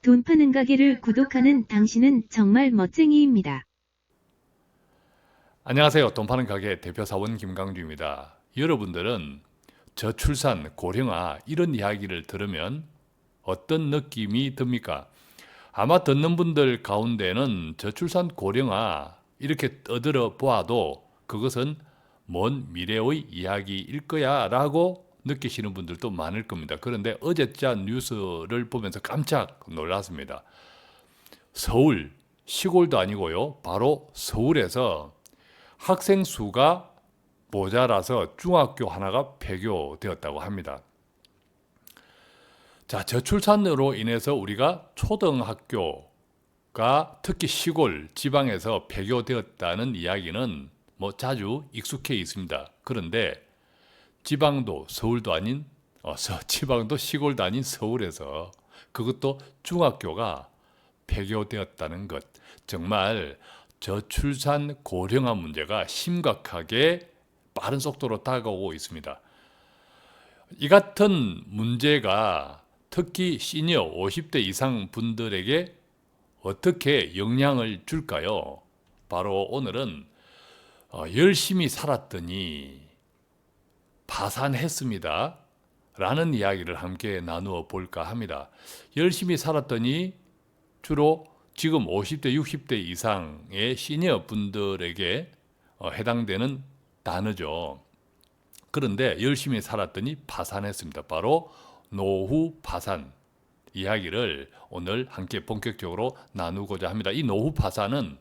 돈 파는 가게를 구독하는 당신은 정말 멋쟁이입니다. 안녕하세요. 돈 파는 가게 대표사원 김강주입니다. 여러분들은 저출산, 고령화 이런 이야기를 들으면 어떤 느낌이 듭니까? 아마 듣는 분들 가운데는 저출산, 고령화 이렇게 떠들어 보아도 그것은 먼 미래의 이야기일 거야 라고 느끼시는 분들도 많을 겁니다. 그런데 어제자 뉴스를 보면서 깜짝 놀랐습니다. 서울, 시골도 아니고요. 바로 서울에서 학생 수가 모자라서 중학교 하나가 폐교되었다고 합니다. 자, 저출산으로 인해서 우리가 초등학교가 특히 시골, 지방에서 폐교되었다는 이야기는 자주 익숙해 있습니다. 그런데 지방도 서울도 아닌, 지방도 시골도 아닌 서울에서 그것도 중학교가 폐교되었다는 것. 정말 저출산 고령화 문제가 심각하게 빠른 속도로 다가오고 있습니다. 이 같은 문제가 특히 시니어 50대 이상 분들에게 어떻게 영향을 줄까요? 바로 오늘은 열심히 살았더니 파산했습니다. 라는 이야기를 함께 나누어 볼까 합니다. 열심히 살았더니 주로 지금 50대, 60대 이상의 시니어 분들에게 해당되는 단어죠. 그런데 열심히 살았더니 파산했습니다. 바로 노후 파산 이야기를 오늘 함께 본격적으로 나누고자 합니다. 이 노후 파산은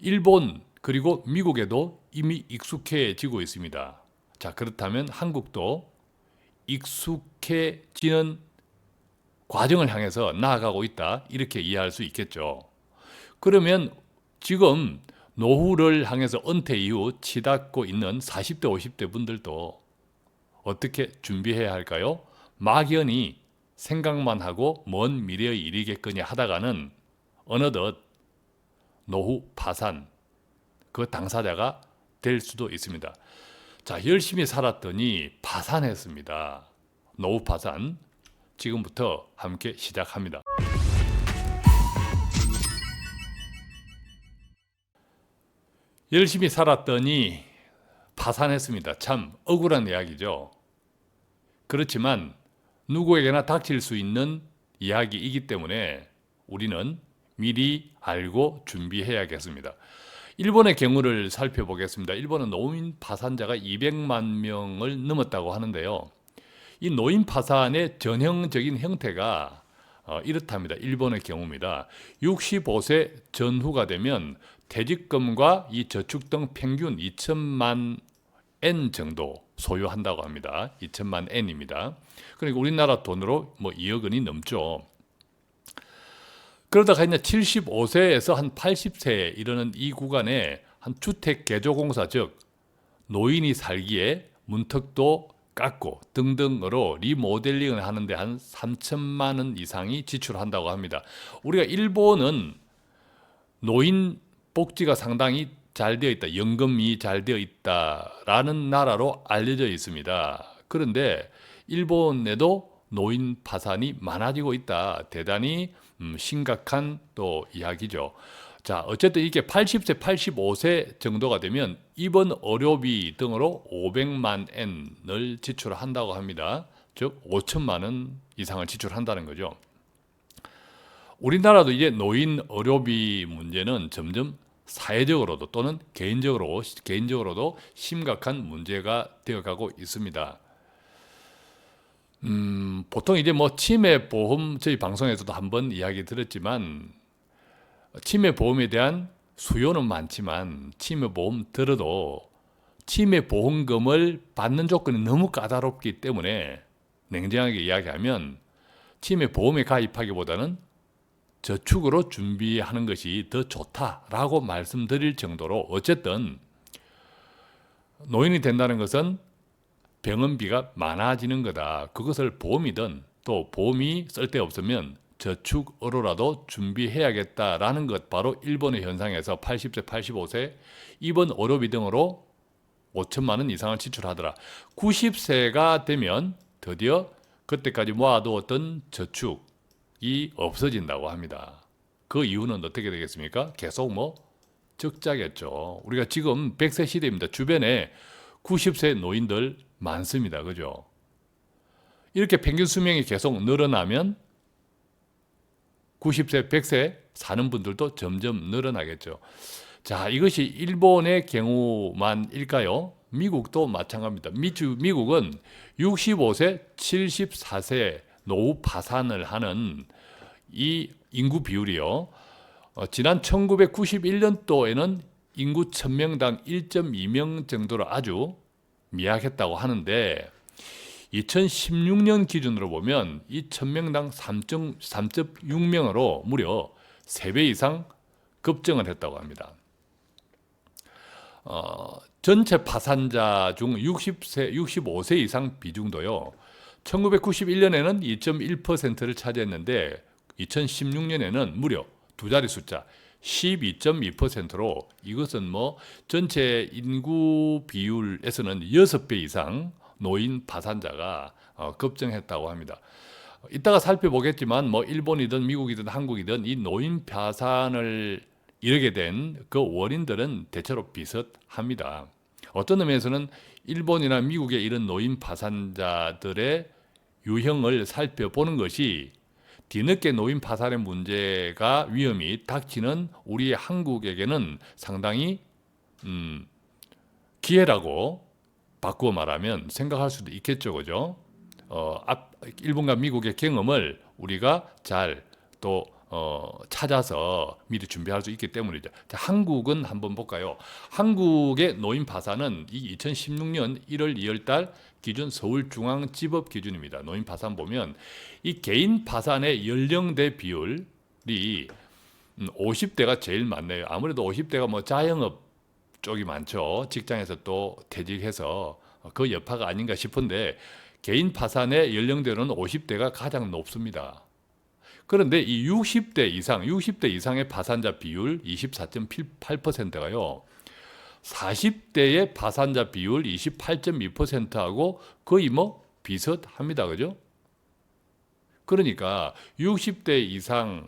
일본 그리고 미국에도 이미 익숙해지고 있습니다. 자, 그렇다면 한국도 익숙해지는 과정을 향해서 나아가고 있다. 이렇게 이해할 수 있겠죠. 그러면 지금 노후를 향해서 은퇴 이후 치닫고 있는 40대, 50대 분들도 어떻게 준비해야 할까요? 막연히 생각만 하고 먼 미래의 일이겠거니 하다가는 어느덧 노후 파산, 그 당사자가 될 수도 있습니다. 자, 열심히 살았더니 파산했습니다. 노후 파산. 지금부터 함께 시작합니다. 열심히 살았더니 파산했습니다. 참 억울한 이야기죠. 그렇지만 누구에게나 닥칠 수 있는 이야기이기 때문에 우리는 미리 알고 준비해야겠습니다. 일본의 경우를 살펴보겠습니다. 일본은 노인 파산자가 200만 명을 넘었다고 하는데요. 이 노인 파산의 전형적인 형태가 이렇답니다. 일본의 경우입니다. 65세 전후가 되면 퇴직금과 이 저축 등 평균 2천만 엔 정도 소유한다고 합니다. 2천만 엔입니다. 그러니까 우리나라 돈으로 2억 원이 넘죠. 그러다가 이제 75세에서 한 80세에 이르는 이 구간에 한 주택 개조공사, 즉 노인이 살기에 문턱도 깎고 등등으로 리모델링을 하는데 한 3천만 원 이상이 지출한다고 합니다. 우리가 일본은 노인 복지가 상당히 잘 되어 있다, 연금이 잘 되어 있다라는 나라로 알려져 있습니다. 그런데 일본에도 노인 파산이 많아지고 있다. 대단히 심각한 또 이야기죠. 자, 어쨌든 이게 80세, 85세 정도가 되면 입원 의료비 등으로 500만 엔을 지출한다고 합니다. 즉 5천만 원 이상을 지출한다는 거죠. 우리나라도 이제 노인 의료비 문제는 점점 사회적으로도 또는 개인적으로도 심각한 문제가 되어가고 있습니다. 보통 이제 치매보험 저희 방송에서도 한번 이야기 들었지만 치매보험에 대한 수요는 많지만 치매보험 들어도 치매보험금을 받는 조건이 너무 까다롭기 때문에 냉정하게 이야기하면 치매보험에 가입하기보다는 저축으로 준비하는 것이 더 좋다라고 말씀드릴 정도로 어쨌든 노인이 된다는 것은 병원비가 많아지는 거다. 그것을 보험이든 또 보험이 쓸데없으면 저축으로라도 준비해야겠다라는 것, 바로 일본의 현상에서 80세, 85세 입원 의료비 등으로 5천만 원 이상을 지출하더라. 90세가 되면 드디어 그때까지 모아두었던 저축이 없어진다고 합니다. 그 이유는 어떻게 되겠습니까? 계속 뭐 적자겠죠. 우리가 지금 100세 시대입니다. 주변에 90세 노인들 많습니다. 그죠? 이렇게 평균 수명이 계속 늘어나면 90세, 100세 사는 분들도 점점 늘어나겠죠. 자, 이것이 일본의 경우만일까요? 미국도 마찬가지입니다. 미국은 65세, 74세 노후 파산을 하는 이 인구 비율이요. 지난 1991년도에는 인구 1000명당 1.2명 정도로 아주 미약했다고 하는데 2016년 기준으로 보면 이 1000명당 3.6명으로 무려 3배 이상 급증을 했다고 합니다. 전체 파산자 중 65세 이상 비중도요. 1991년에는 2.1%를 차지했는데 2016년에는 무려 두 자리 숫자 12.2%로 이것은 뭐 전체 인구 비율에서는 6배 이상 노인 파산자가 급증했다고 합니다. 이따가 살펴보겠지만 뭐 일본이든 미국이든 한국이든 이 노인 파산을 이르게 된 그 원인들은 대체로 비슷합니다. 어떤 의미에서는 일본이나 미국의 이런 노인 파산자들의 유형을 살펴보는 것이 뒤늦게 노인 파산의 문제가 위험이 닥치는 우리 한국에게는 상당히 기회라고 바꾸어 말하면 생각할 수도 있겠죠, 그죠? 일본과 미국의 경험을 우리가 잘 또 찾아서 미리 준비할 수 있기 때문이죠. 자, 한국은 한번 볼까요? 한국의 노인 파산은 이 2016년 1월 2월 달 기준 서울중앙지법 기준입니다. 노인 파산 보면 이 개인 파산의 연령대 비율이 50대가 제일 많네요. 아무래도 50대가 뭐 자영업 쪽이 많죠. 직장에서 또 퇴직해서 그 여파가 아닌가 싶은데 개인 파산의 연령대로는 50대가 가장 높습니다. 그런데 이 60대 이상의 파산자 비율 24.8%가요. 40대의 파산자 비율 28.2%하고 거의 뭐 비슷합니다. 그죠? 그러니까 60대 이상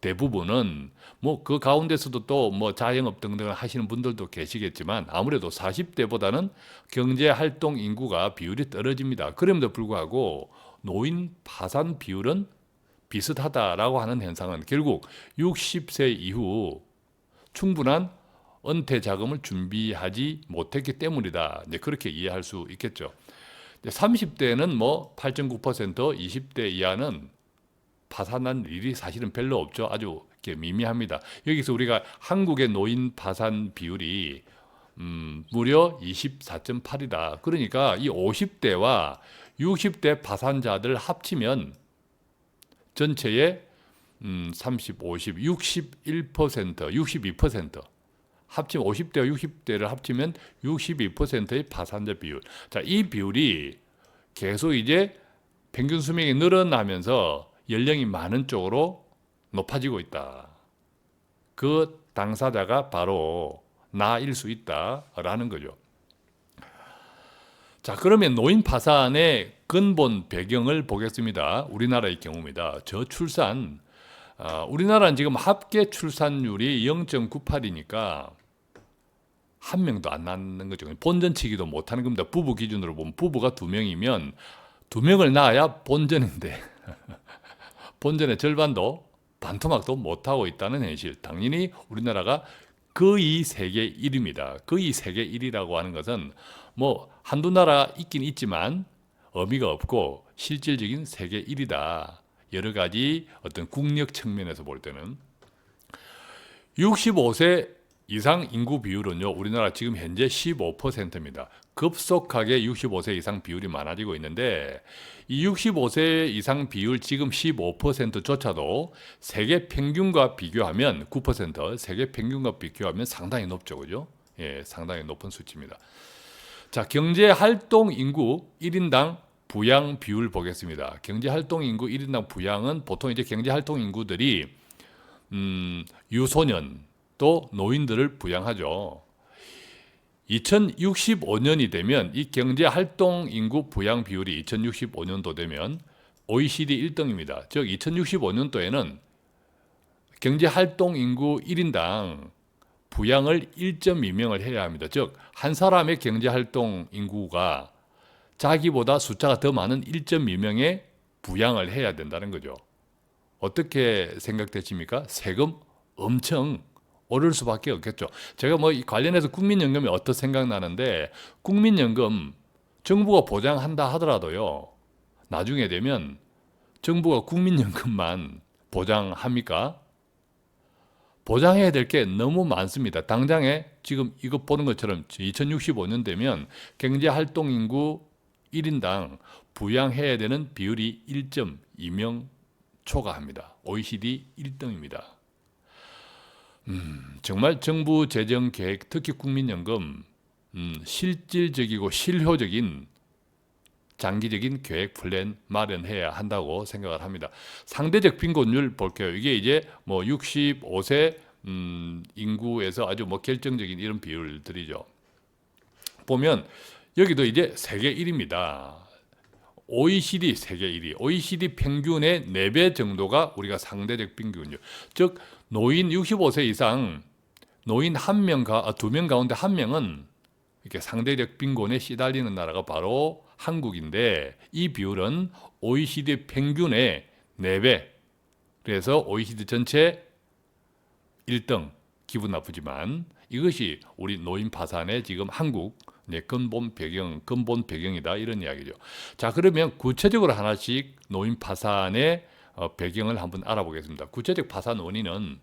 대부분은 뭐 그 가운데서도 또 뭐 자영업 등등을 하시는 분들도 계시겠지만 아무래도 40대보다는 경제 활동 인구가 비율이 떨어집니다. 그럼에도 불구하고 노인 파산 비율은 비슷하다라고 하는 현상은 결국 60세 이후 충분한 은퇴 자금을 준비하지 못했기 때문이다. 이제 그렇게 이해할 수 있겠죠. 30대는 뭐 8.9%, 20대 이하는 파산한 일이 사실은 별로 없죠. 아주 미미합니다. 여기서 우리가 한국의 노인 파산 비율이 무려 24.8이다. 그러니까 이 50대와 60대 파산자들 합치면 전체의 30, 50, 61%, 62% 합치면 50대와 60대를 합치면 62%의 파산자 비율. 자, 이 비율이 계속 이제 평균 수명이 늘어나면서 연령이 많은 쪽으로 높아지고 있다. 그 당사자가 바로 나일 수 있다라는 거죠. 자, 그러면 노인 파산의 근본 배경을 보겠습니다. 우리나라의 경우입니다. 저출산, 우리나라는 지금 합계 출산율이 0.98이니까 한 명도 안 낳는 거죠. 본전치기도 못하는 겁니다. 부부 기준으로 보면 부부가 2명이면 2명을 낳아야 본전인데 본전의 절반도 반토막도 못하고 있다는 현실. 당연히 우리나라가 거의 세계 1위입니다. 거의 세계 1위라고 하는 것은 뭐 한두 나라 있긴 있지만 의미가 없고 실질적인 세계 1위다. 여러 가지 어떤 국력 측면에서 볼 때는 65세 이상 인구 비율은요, 우리나라 지금 현재 15%입니다. 급속하게 65세 이상 비율이 많아지고 있는데 이 65세 이상 비율 지금 15%조차도 세계 평균과 비교하면 9%, 세계 평균과 비교하면 상당히 높죠. 그죠? 예, 상당히 높은 수치입니다. 자, 경제 활동 인구 1인당 부양 비율 보겠습니다. 경제 활동 인구 1인당 부양은 보통 이제 경제 활동 인구들이 유소년 또 노인들을 부양하죠. 2065년이 되면 이 경제 활동 인구 부양 비율이 2065년도 되면 OECD 1등입니다. 즉 2065년도에는 경제활동 인구 1인당 부양을 1.2명을 해야 합니다. 즉 한 사람의 경제활동 인구가 자기보다 숫자가 더 많은 1.2명의 부양을 해야 된다는 거죠. 어떻게 생각되십니까? 세금 엄청 오를 수밖에 없겠죠. 제가 뭐 관련해서 국민연금이 어떻게 생각나는데, 국민연금 정부가 보장한다 하더라도요, 나중에 되면 정부가 국민연금만 보장합니까? 보장해야 될 게 너무 많습니다. 당장에 지금 이거 보는 것처럼 2065년 되면 경제활동인구 1인당 부양해야 되는 비율이 1.2명 초과합니다. OECD 1등입니다. 정말 정부 재정 계획, 특히 국민연금 실질적이고 실효적인 장기적인 계획 플랜 마련해야 한다고 생각을 합니다. 상대적 빈곤율 볼게요. 이게 이제 뭐 65세 인구에서 아주 뭐 결정적인 이런 비율들이죠. 보면 여기도 이제 세계 1위입니다. OECD 세계 1위. OECD 평균의 4배 정도가 우리가 상대적 빈곤율. 즉 노인 65세 이상 노인 2명 가운데 1명은 이렇게 상대적 빈곤에 시달리는 나라가 바로 한국인데, 이 비율은 OECD 평균의 4배. 그래서 OECD 전체 1등, 기분 나쁘지만 이것이 우리 노인 파산의 지금 한국 근본 배경이다, 이런 이야기죠. 자, 그러면 구체적으로 하나씩 노인 파산의 배경을 한번 알아보겠습니다. 구체적 파산 원인은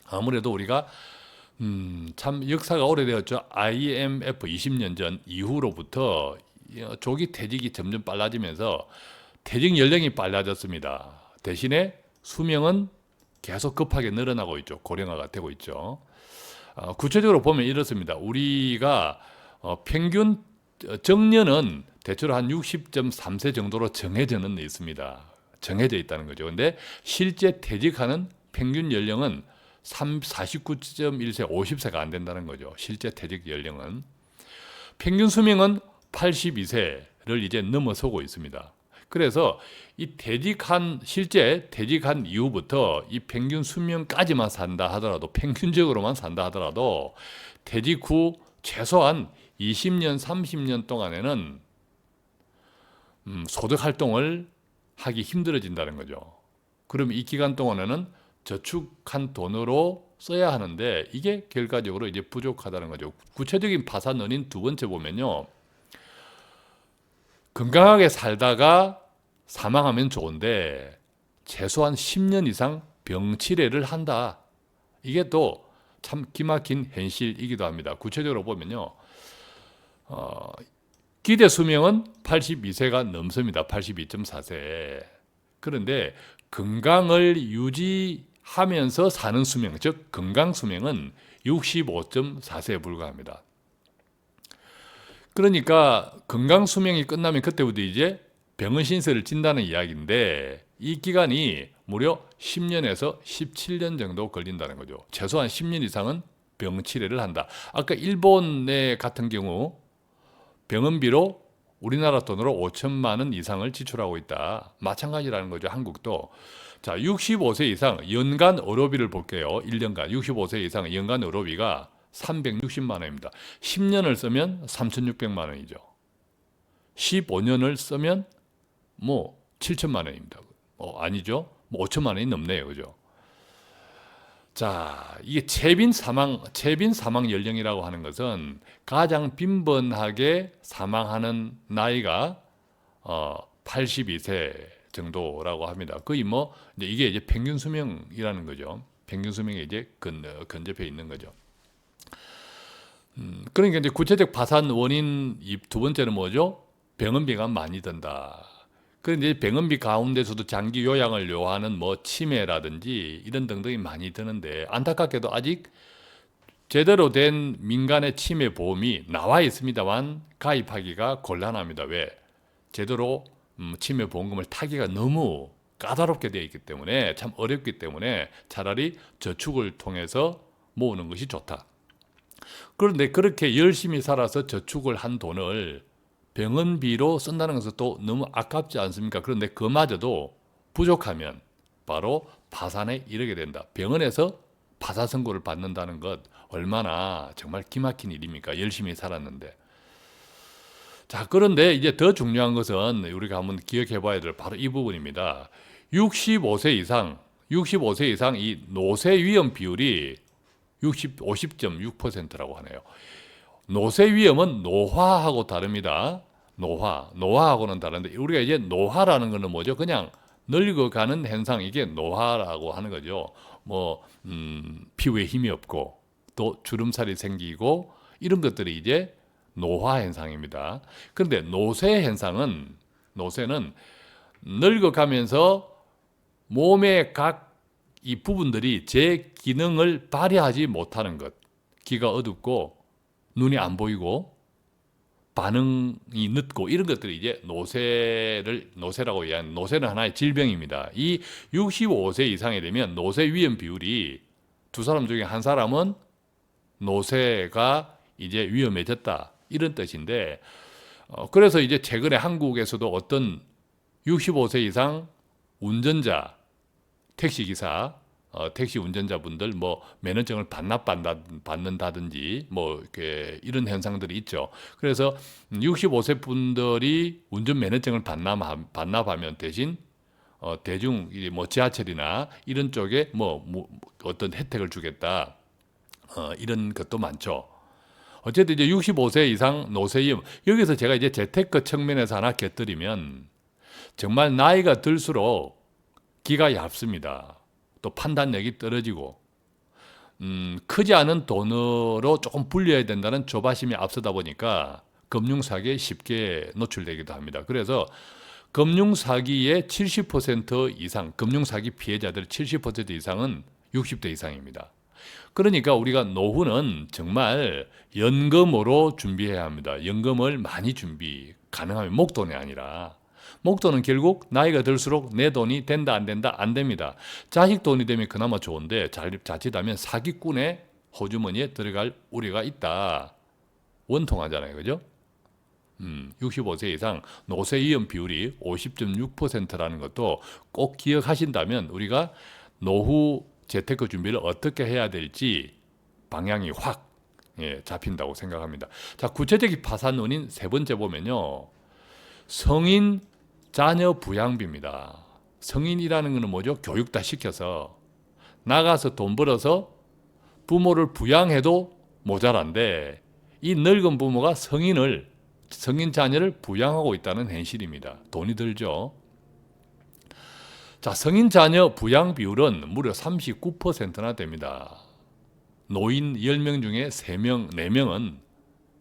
아무래도 우리가 참 역사가 오래되었죠. IMF 20년 전 이후로부터 조기 퇴직이 점점 빨라지면서 퇴직 연령이 빨라졌습니다. 대신에 수명은 계속 급하게 늘어나고 있죠. 고령화가 되고 있죠. 구체적으로 보면 이렇습니다. 우리가 평균 정년은 대체로 한 60.3세 정도로 정해져는 있습니다. 정해져 있다는 거죠. 근데 실제 퇴직하는 평균 연령은 49.1세, 50세가 안 된다는 거죠. 실제 퇴직 연령은. 평균 수명은 82세를 이제 넘어서고 있습니다. 그래서 이 실제 퇴직한 이후부터 이 평균 수명까지만 산다 하더라도, 평균적으로만 산다 하더라도 퇴직 후 최소한 20년, 30년 동안에는 소득 활동을 하기 힘들어진다는 거죠. 그럼 이 기간 동안에는 저축한 돈으로 써야 하는데 이게 결과적으로 이제 부족하다는 거죠. 구체적인 파산 원인 두 번째 보면요, 건강하게 살다가 사망하면 좋은데 최소한 10년 이상 병치레를 한다. 이게 또 참 기막힌 현실이기도 합니다. 구체적으로 보면요, 기대 수명은 82세가 넘습니다. 82.4세. 그런데 건강을 유지하면서 사는 수명, 즉 건강 수명은 65.4세에 불과합니다. 그러니까 건강 수명이 끝나면 그때부터 이제 병원 신세를 진다는 이야기인데, 이 기간이 무려 10년에서 17년 정도 걸린다는 거죠. 최소한 10년 이상은 병치레를 한다. 아까 일본의 같은 경우 병원비로 우리나라 돈으로 5천만 원 이상을 지출하고 있다. 마찬가지라는 거죠. 한국도. 자, 65세 이상 연간 의료비를 볼게요. 1년간 65세 이상 연간 의료비가 360만 원입니다. 10년을 쓰면 3,600만 원이죠. 15년을 쓰면 뭐 7천만 원입니다. 아니죠. 뭐 5천만 원이 넘네요. 그죠? 자, 이게 채빈 사망 연령이라고 하는 것은 가장 빈번하게 사망하는 나이가 82세 정도라고 합니다. 거의 뭐 이게 이제 평균 수명이라는 거죠. 평균 수명에 이제 근접해 있는 거죠. 그러니까 이제 구체적 파산 원인 두 번째는 뭐죠? 병원비가 많이 든다. 그런데 병원비 가운데서도 장기 요양을 요하는 뭐 치매라든지 이런 등등이 많이 드는데, 안타깝게도 아직 제대로 된 민간의 치매 보험이 나와 있습니다만 가입하기가 곤란합니다. 왜? 제대로 치매 보험금을 타기가 너무 까다롭게 되어 있기 때문에, 참 어렵기 때문에 차라리 저축을 통해서 모으는 것이 좋다. 그런데 그렇게 열심히 살아서 저축을 한 돈을 병원비로 쓴다는 것은 또 너무 아깝지 않습니까? 그런데 그마저도 부족하면 바로 파산에 이르게 된다. 병원에서 파산 선고를 받는다는 것 얼마나 정말 기막힌 일입니까? 열심히 살았는데. 자, 그런데 이제 더 중요한 것은 우리가 한번 기억해 봐야 될 바로 이 부분입니다. 65세 이상 이 노쇠 위험 비율이 50.6%라고 하네요. 노쇠 위험은 노화하고 다릅니다. 노화하고는 다른데 우리가 이제 노화라는 거는 뭐죠? 그냥 늙어가는 현상, 이게 노화라고 하는 거죠. 피부에 힘이 없고 또 주름살이 생기고 이런 것들이 이제 노화 현상입니다. 그런데 노쇠는 늙어가면서 몸의 각 이 부분들이 제 기능을 발휘하지 못하는 것, 귀가 어둡고 눈이 안 보이고 반응이 늦고 이런 것들이 이제 노쇠라고 이해하는, 노쇠는 하나의 질병입니다. 이 65세 이상이 되면 노쇠 위험 비율이 두 사람 중에 한 사람은 노쇠가 이제 위험해졌다, 이런 뜻인데, 그래서 이제 최근에 한국에서도 어떤 65세 이상 운전자, 택시기사, 택시 운전자분들 면허증을 반납받는다든지 이렇게 이런 현상들이 있죠. 그래서 65세 분들이 운전 면허증을 반납하면 대신 대중 지하철이나 이런 쪽에 어떤 혜택을 주겠다, 이런 것도 많죠. 어쨌든 이제 65세 이상 노쇠위험, 여기서 제가 이제 재테크 측면에서 하나 곁들이면, 정말 나이가 들수록 기가 얇습니다. 또 판단력이 떨어지고, 크지 않은 돈으로 조금 불려야 된다는 조바심이 앞서다 보니까 금융사기에 쉽게 노출되기도 합니다. 그래서 금융사기의 70% 이상, 금융사기 피해자들 70% 이상은 60대 이상입니다. 그러니까 우리가 노후는 정말 연금으로 준비해야 합니다. 연금을 많이 가능하면 목돈이 아니라. 목돈은 결국 나이가 들수록 내 돈이 된다 안 된다, 안 됩니다. 자식 돈이 되면 그나마 좋은데 자칫하면 사기꾼의 호주머니에 들어갈 우려가 있다. 원통하잖아요, 그죠? 65세 이상 노쇠 위험 비율이 50.6%라는 것도 꼭 기억하신다면 우리가 노후 재테크 준비를 어떻게 해야 될지 방향이 확 잡힌다고 생각합니다. 자, 구체적인 파산 원인 세 번째 보면요, 성인 자녀 부양비입니다. 성인이라는 것은 뭐죠? 교육 다 시켜서 나가서 돈 벌어서 부모를 부양해도 모자란데, 이 늙은 부모가 성인 자녀를 부양하고 있다는 현실입니다. 돈이 들죠. 자, 성인 자녀 부양 비율은 무려 39%나 됩니다. 노인 10명 중에 4명은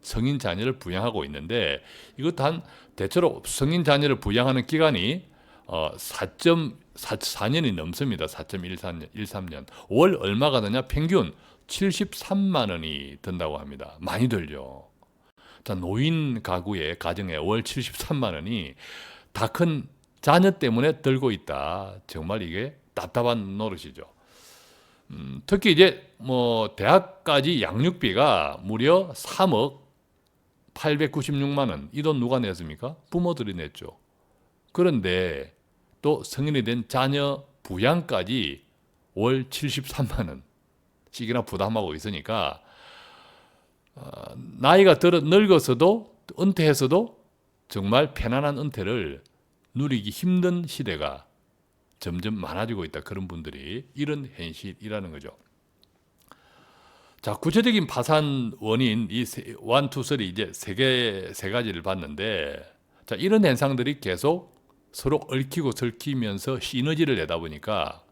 성인 자녀를 부양하고 있는데, 이것도 대체로 성인 자녀를 부양하는 기간이 4.4년이 넘습니다. 4.13년. 월 얼마가 드냐? 평균 73만 원이 든다고 합니다. 많이 들죠. 자, 노인 가정에 월 73만 원이 다 큰 자녀 때문에 들고 있다. 정말 이게 답답한 노릇이죠. 특히 이제 대학까지 양육비가 무려 3억 896만 원. 이 돈 누가 냈습니까? 부모들이 냈죠. 그런데 또 성인이 된 자녀 부양까지 월 73만 원씩이나 부담하고 있으니까, 나이가 늙어서도 은퇴해서도 정말 편안한 은퇴를 누리기 힘든 시대가 점점 많아지고 있다. 그런 분들이, 이런 현실이라는 거죠. 자, 구체적인 파산 원인 이 1, 2, 3 이제 세 가지를 봤는데, 자, 이런 현상들이 계속 서로 얽히고 설키면서 시너지를 내다 보니까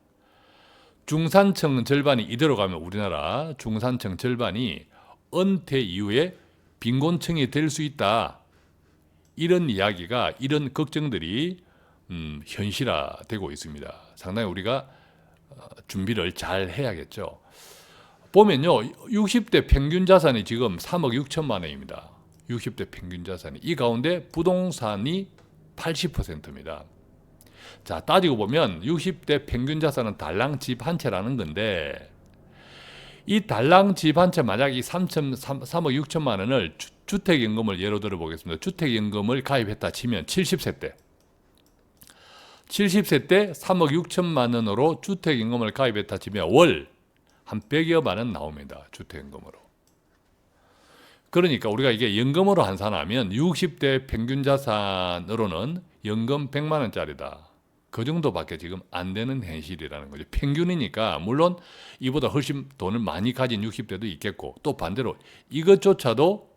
중산층 절반이 이대로 가면 우리나라 중산층 절반이 은퇴 이후에 빈곤층이 될 수 있다. 이런 이야기가, 이런 걱정들이 현실화되고 있습니다. 상당히 우리가 준비를 잘 해야겠죠. 보면요, 60대 평균 자산이 지금 3억 6천만 원입니다. 60대 평균 자산이. 이 가운데 부동산이 80%입니다. 자, 따지고 보면 60대 평균 자산은 달랑 집 한 채라는 건데, 이 달랑 집 한 채 만약 이 3억 6천만 원을 주택연금을 예로 들어 보겠습니다. 주택연금을 가입했다 치면 70세 때 3억 6천만 원으로 주택연금을 가입했다 치면 월 한 100여만 원 나옵니다. 주택연금으로. 그러니까 우리가 이게 연금으로 환산하면 60대 평균 자산으로는 연금 100만 원짜리다. 그 정도밖에 지금 안 되는 현실이라는 거죠. 평균이니까 물론 이보다 훨씬 돈을 많이 가진 60대도 있겠고 또 반대로 이것조차도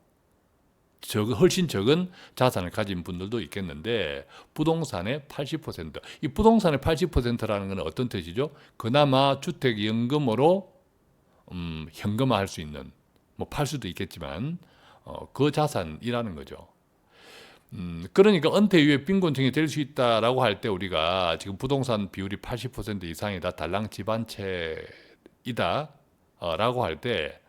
훨씬 적은 자산을 가진 분들도 있겠는데 부동산의 80%, 이 부동산의 80%라는 것은 어떤 뜻이죠? 그나마 주택연금으로 현금화할 수 있는, 뭐 팔 수도 있겠지만 그 자산이라는 거죠. 그러니까 은퇴 이후에 빈곤층이 될 수 있다라고 할 때 우리가 지금 부동산 비율이 80% 이상이다, 달랑 집안채이다 라고 할 때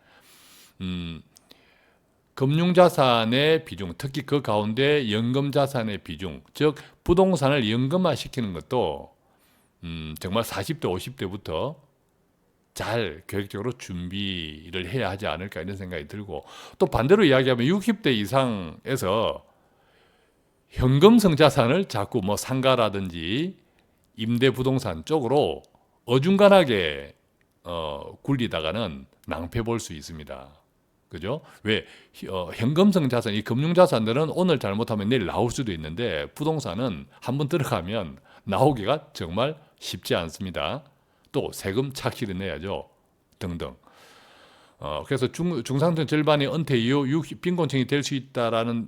금융자산의 비중, 특히 그 가운데 연금자산의 비중, 즉 부동산을 연금화시키는 것도 정말 40대, 50대부터 잘 계획적으로 준비를 해야 하지 않을까 이런 생각이 들고, 또 반대로 이야기하면 60대 이상에서 현금성 자산을 자꾸 뭐 상가라든지 임대부동산 쪽으로 어중간하게 굴리다가는 낭패 볼 수 있습니다. 그죠? 왜? 현금성 자산, 이 금융자산들은 오늘 잘못하면 내일 나올 수도 있는데 부동산은 한번 들어가면 나오기가 정말 쉽지 않습니다. 또 세금 착실히 내야죠. 등등. 그래서 중상층 절반이 은퇴 이후 빈곤층이 될 수 있다라는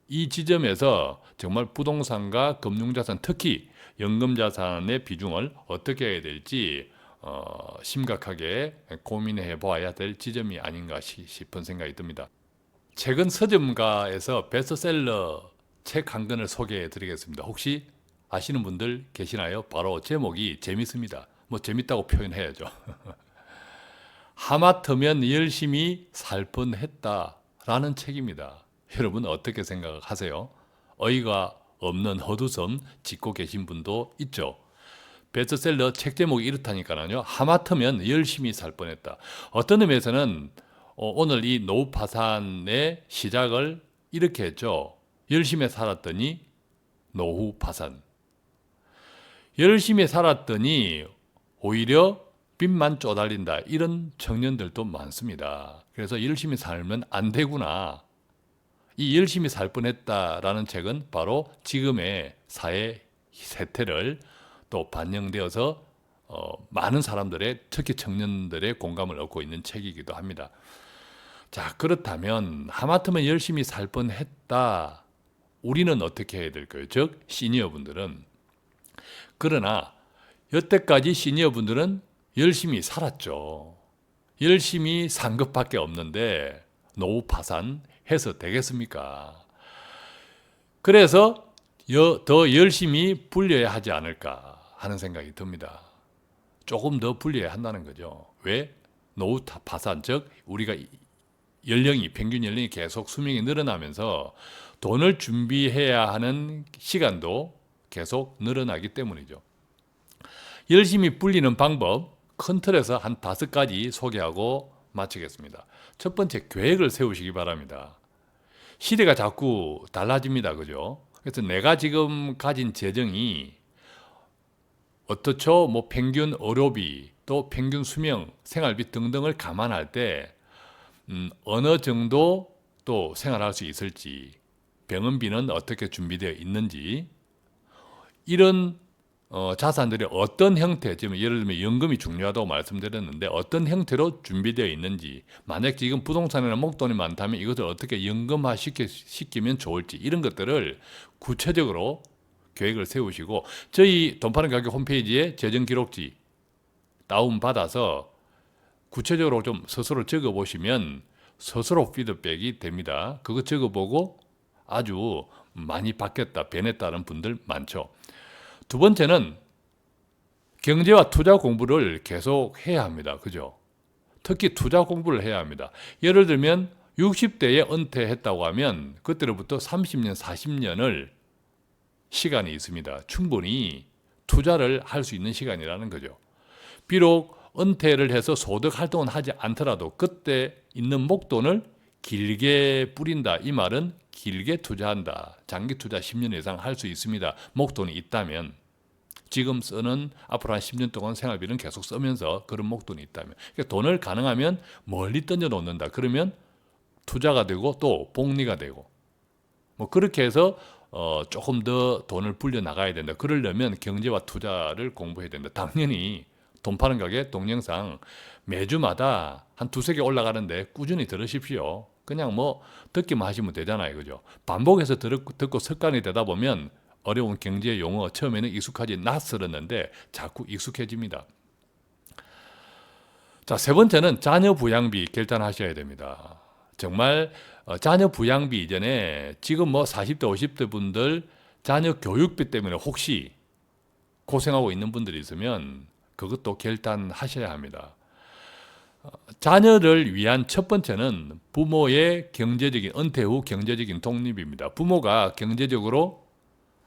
이 지점에서 정말 부동산과 금융자산, 특히 연금자산의 비중을 어떻게 해야 될지 심각하게 고민해 보아야 될 지점이 아닌가 싶은 생각이 듭니다. 최근 서점가에서 베스트셀러 책 한 권을 소개해 드리겠습니다. 혹시 아시는 분들 계시나요? 바로 제목이 재밌습니다. 뭐 재밌다고 표현해야죠. 하마터면 열심히 살 뻔했다라는 책입니다. 여러분 어떻게 생각하세요? 어이가 없는 헛웃음 짓고 계신 분도 있죠. 베스트셀러 책 제목이 이렇다니까요. 하마터면 열심히 살 뻔했다. 어떤 의미에서는 오늘 이 노후 파산의 시작을 이렇게 했죠. 열심히 살았더니 노후 파산. 열심히 살았더니 오히려 빚만 쪼달린다. 이런 청년들도 많습니다. 그래서 열심히 살면 안 되구나. 이 열심히 살 뻔했다라는 책은 바로 지금의 사회 세태를 또 반영되어서 많은 사람들의, 특히 청년들의 공감을 얻고 있는 책이기도 합니다. 자, 그렇다면 하마터면 열심히 살 뻔했다. 우리는 어떻게 해야 될까요? 즉 시니어분들은. 그러나 여태까지 시니어분들은 열심히 살았죠. 열심히 산 것밖에 없는데 노후 파산해서 되겠습니까? 그래서 더 열심히 불려야 하지 않을까 하는 생각이 듭니다. 조금 더 불려야 한다는 거죠. 왜? 노후 파산, 즉 우리가 평균 연령이 계속 수명이 늘어나면서 돈을 준비해야 하는 시간도 계속 늘어나기 때문이죠. 열심히 불리는 방법, 큰 틀에서 한 5가지 소개하고 마치겠습니다. 첫 번째, 계획을 세우시기 바랍니다. 시대가 자꾸 달라집니다. 그죠? 그래서 내가 지금 가진 재정이 어떻죠? 뭐 평균 의료비, 또 평균 수명, 생활비 등등을 감안할 때 어느 정도 또 생활할 수 있을지, 병원비는 어떻게 준비되어 있는지, 이런 자산들이 어떤 형태, 지금 예를 들면 연금이 중요하다고 말씀드렸는데 어떤 형태로 준비되어 있는지, 만약 지금 부동산이나 목돈이 많다면 이것을 어떻게 연금화 시키면 좋을지, 이런 것들을 구체적으로 계획을 세우시고, 저희 돈 파는 가격 홈페이지에 재정기록지 다운받아서 구체적으로 좀 스스로 적어보시면 스스로 피드백이 됩니다. 그거 적어보고 아주 많이 바뀌었다, 변했다는 분들 많죠. 두 번째는 경제와 투자 공부를 계속 해야 합니다. 그죠? 특히 투자 공부를 해야 합니다. 예를 들면 60대에 은퇴했다고 하면 그때로부터 30년, 40년을 시간이 있습니다. 충분히 투자를 할 수 있는 시간이라는 거죠. 비록 은퇴를 해서 소득 활동은 하지 않더라도 그때 있는 목돈을 길게 뿌린다. 이 말은 길게 투자한다. 장기 투자 10년 이상 할 수 있습니다. 목돈이 있다면. 지금 쓰는 앞으로 한 10년 동안 생활비는 계속 쓰면서 그런 목돈이 있다면. 그러니까 돈을 가능하면 멀리 던져 놓는다. 그러면 투자가 되고 또 복리가 되고. 뭐 그렇게 해서 조금 더 돈을 불려 나가야 된다. 그러려면 경제와 투자를 공부해야 된다. 당연히 돈 파는 가게 동영상 매주마다 한 두세 개 올라가는데 꾸준히 들으십시오. 그냥 뭐 듣기만 하시면 되잖아요. 그죠? 반복해서 듣고 습관이 되다 보면 어려운 경제 용어 처음에는 익숙하지 낯설었는데 자꾸 익숙해집니다. 자, 세 번째는 자녀 부양비 결단하셔야 됩니다. 정말 자녀 부양비 이전에 지금 뭐 40대, 50대 분들 자녀 교육비 때문에 혹시 고생하고 있는 분들이 있으면 그것도 결단하셔야 합니다. 자녀를 위한 첫 번째는 부모의 경제적인 은퇴 후 경제적인 독립입니다. 부모가 경제적으로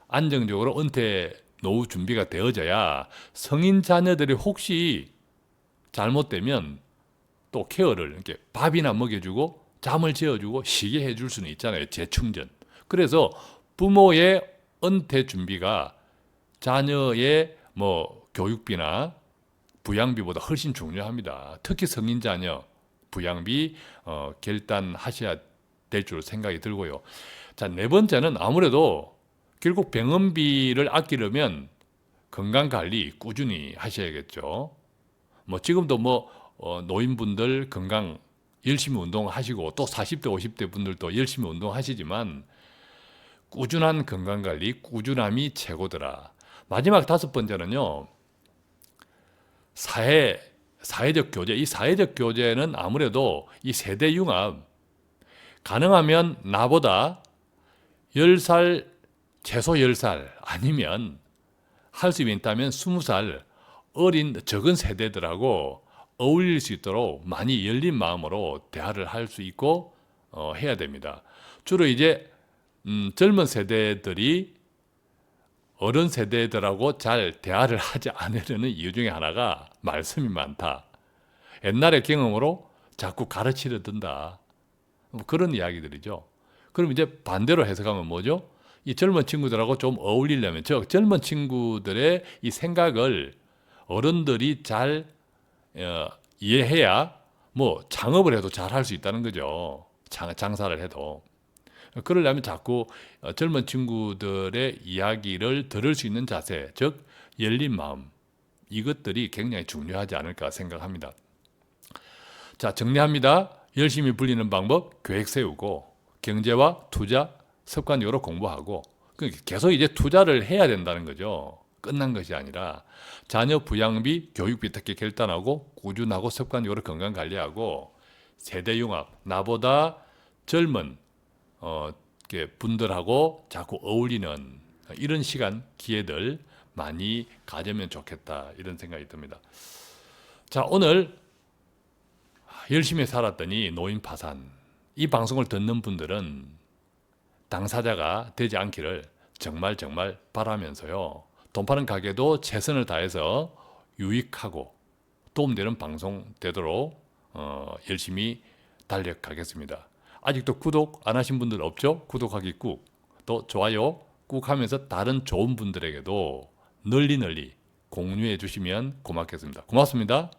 안정적으로 은퇴 노후 준비가 되어져야 성인 자녀들이 혹시 잘못되면 또 케어를 이렇게 밥이나 먹여주고 잠을 재워주고 쉬게 해줄 수는 있잖아요. 재충전. 그래서 부모의 은퇴 준비가 자녀의 뭐 교육비나 부양비보다 훨씬 중요합니다. 특히 성인 자녀 부양비 결단하셔야 될 줄 생각이 들고요. 자, 네 번째는 아무래도 결국 병원비를 아끼려면 건강관리 꾸준히 하셔야겠죠. 뭐 지금도 뭐 노인분들 건강 열심히 운동하시고 또 40대 50대 분들도 열심히 운동하시지만 꾸준한 건강관리 꾸준함이 최고더라. 마지막 다섯 번째는요. 사회적 교제. 이 사회적 교제는 아무래도 이 세대 융합 가능하면 나보다 10살 최소 10살 아니면 할 수 있다면 20살 어린 적은 세대들하고 어울릴 수 있도록 많이 열린 마음으로 대화를 할 수 있고 해야 됩니다. 주로 이제 젊은 세대들이 어른 세대들하고 잘 대화를 하지 않으려는 이유 중에 하나가 말씀이 많다. 옛날의 경험으로 자꾸 가르치려 든다. 뭐 그런 이야기들이죠. 그럼 이제 반대로 해석하면 뭐죠? 이 젊은 친구들하고 좀 어울리려면 젊은 친구들의 이 생각을 어른들이 잘 이해해야 뭐 창업을 해도 잘 할 수 있다는 거죠. 장사를 해도. 그러려면 자꾸 젊은 친구들의 이야기를 들을 수 있는 자세, 즉 열린 마음, 이것들이 굉장히 중요하지 않을까 생각합니다. 자, 정리합니다. 열심히 불리는 방법, 계획 세우고 경제와 투자 습관적으로 공부하고 계속 이제 투자를 해야 된다는 거죠. 끝난 것이 아니라 자녀 부양비, 교육비 특히 결단하고 꾸준하고 습관적으로 건강 관리하고 세대 융합, 나보다 젊은 분들하고 자꾸 어울리는 이런 시간, 기회들 많이 가지면 좋겠다 이런 생각이 듭니다. 자, 오늘 열심히 살았더니 노인 파산. 이 방송을 듣는 분들은 당사자가 되지 않기를 정말 바라면서요. 돈 파는 가게도 최선을 다해서 유익하고 도움되는 방송 되도록 열심히 달려가겠습니다. 아직도 구독 안 하신 분들 없죠? 구독하기 꾹, 또 좋아요 꾹 하면서 다른 좋은 분들에게도 널리 공유해 주시면 고맙겠습니다. 고맙습니다.